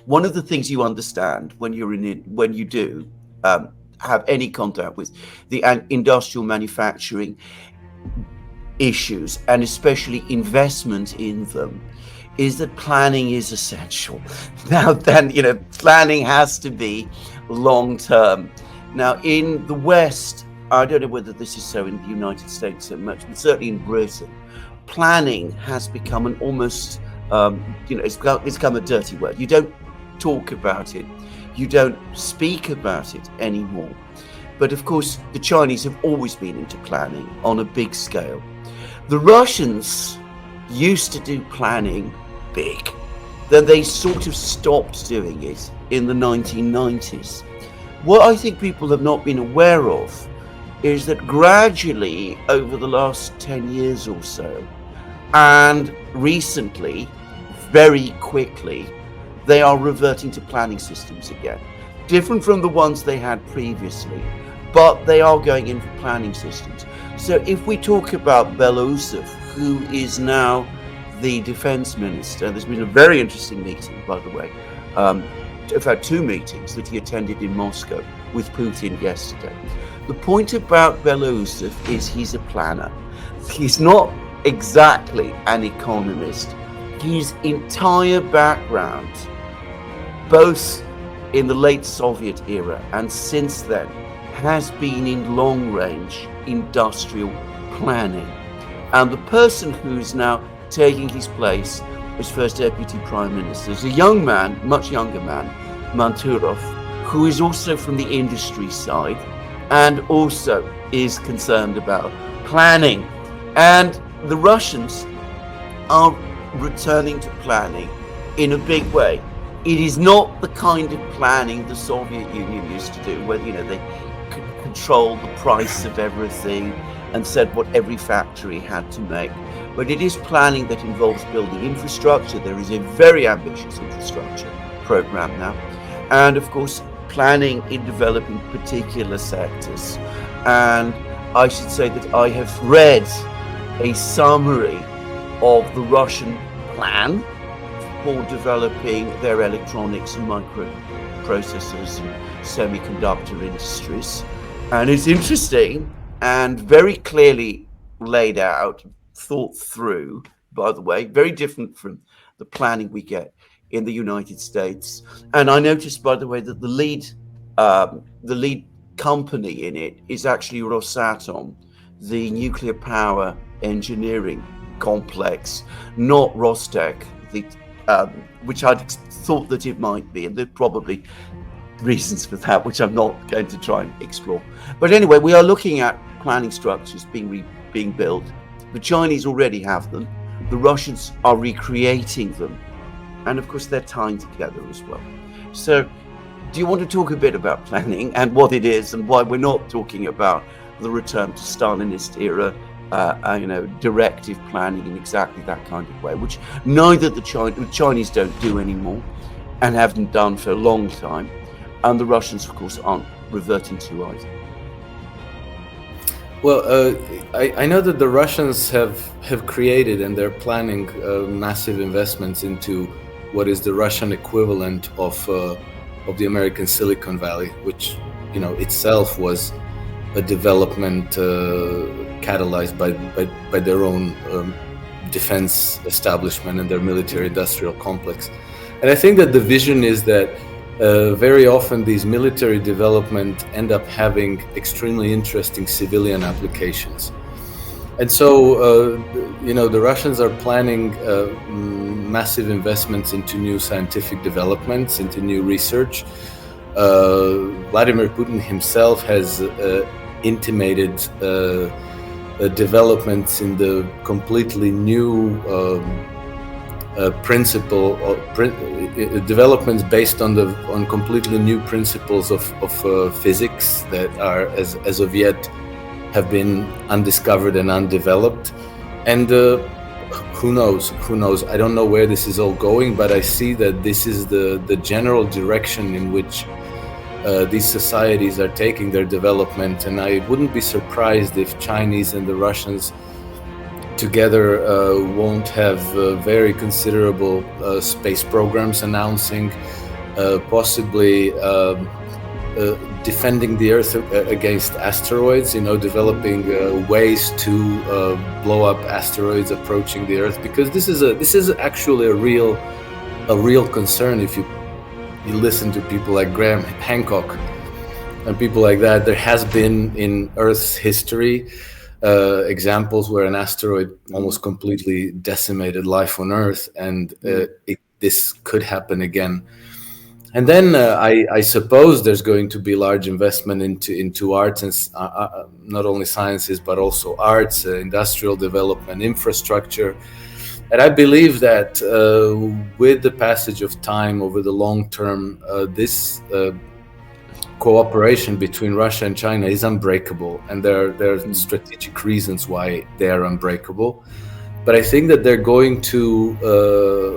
one of the things you understand when you're in it, when you do have any contact with the industrial manufacturing issues, and especially investment in them, is that planning is essential. Now then, planning has to be long term. Now in the West, I don't know whether this is so in the United States so much, but certainly in Britain, planning has become an almost, it's become a dirty word. You don't talk about it. You don't speak about it anymore. But of course, the Chinese have always been into planning on a big scale. The Russians used to do planning big. Then they sort of stopped doing it in the 1990s. What I think people have not been aware of is that gradually over the last 10 years or so, and recently, very quickly, they are reverting to planning systems again. Different from the ones they had previously, but they are going in for planning systems. So if we talk about Belousov, who is now the defense minister, there's been a very interesting meeting, by the way, in fact 2 meetings that he attended in Moscow with Putin yesterday. The point about Belousov is he's a planner. He's not exactly an economist. His entire background, both in the late Soviet era and since then, has been in long-range industrial planning. And the person who's now taking his place as first deputy prime minister is a young man, much younger man, Manturov, who is also from the industry side and also is concerned about planning. And the Russians are returning to planning in a big way. It is not the kind of planning the Soviet Union used to do, where they could control the price of everything and said what every factory had to make. But it is planning that involves building infrastructure. There is a very ambitious infrastructure program now. And of course, planning in developing particular sectors. And I should say that I have read a summary of the Russian plan for developing their electronics and microprocessors and semiconductor industries. And it's interesting and very clearly laid out, thought through, by the way, very different from the planning we get in the United States. And I noticed, by the way, that the lead company in it is actually Rosatom, the nuclear power engineering complex, not Rostec, which I'd thought that it might be, and there are probably reasons for that, which I'm not going to try and explore. But anyway, we are looking at planning structures being built. The Chinese already have them. The Russians are recreating them. And of course, they're tying together as well. So do you want to talk a bit about planning and what it is and why we're not talking about the return to Stalinist era, directive planning in exactly that kind of way, which neither the Chinese don't do anymore and haven't done for a long time. And the Russians, of course, aren't reverting to either. Well, I know that the Russians have created and they're planning massive investments into what is the Russian equivalent of the American Silicon Valley, which itself was a development catalyzed by their own defense establishment and their military-industrial complex. And I think that the vision is that very often these military development end up having extremely interesting civilian applications. And so, the Russians are planning massive investments into new scientific developments, into new research. Vladimir Putin himself has intimated developments in the completely new developments based on completely new principles of physics that are as of yet have been undiscovered and undeveloped. And who knows? I don't know where this is all going, but I see that this is the general direction in which these societies are taking their development. And I wouldn't be surprised if Chinese and the Russians together won't have very considerable space programs announcing possibly defending the Earth against asteroids, developing ways to blow up asteroids approaching the Earth, because this is actually a real concern. If you listen to people like Graham Hancock and people like that, there has been in Earth's history examples where an asteroid almost completely decimated life on Earth, and this could happen again. And then I suppose there's going to be large investment into arts and not only sciences but also arts, industrial development, infrastructure. And I believe that with the passage of time over the long term, this cooperation between Russia and China is unbreakable, and there are strategic reasons why they are unbreakable. But I think that they're going to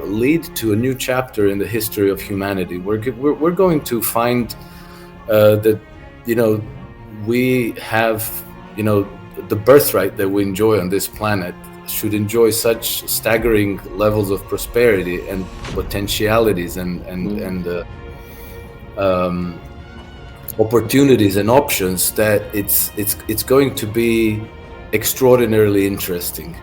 lead to a new chapter in the history of humanity. We're going to find that we have the birthright that we enjoy on this planet should enjoy such staggering levels of prosperity and potentialities and opportunities and options that it's going to be extraordinarily interesting.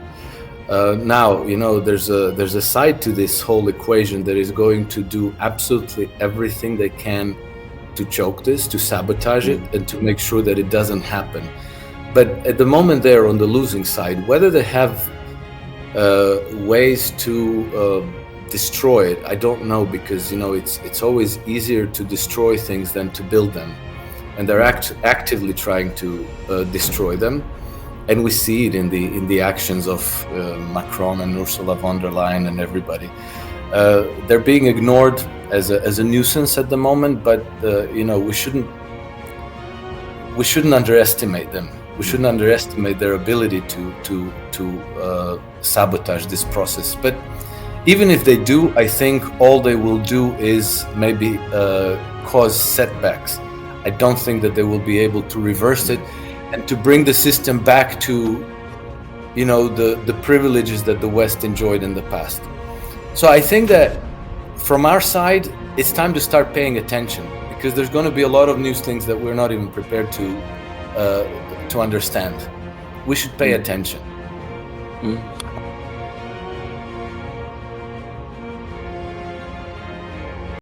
Now, there's a side to this whole equation that is going to do absolutely everything they can to choke this, to sabotage it, and to make sure that it doesn't happen. But at the moment, they're on the losing side. Whether they have ways to destroy it, I don't know, because it's always easier to destroy things than to build them, and they're actively trying to destroy them. And we see it in the actions of Macron and Ursula von der Leyen and everybody. They're being ignored as a nuisance at the moment, but we shouldn't underestimate them. We shouldn't underestimate their ability to sabotage this process. But even if they do, I think all they will do is maybe cause setbacks. I don't think that they will be able to reverse it and to bring the system back to, the privileges that the West enjoyed in the past. So I think that from our side, it's time to start paying attention, because there's going to be a lot of new things that we're not even prepared to understand. We should pay attention.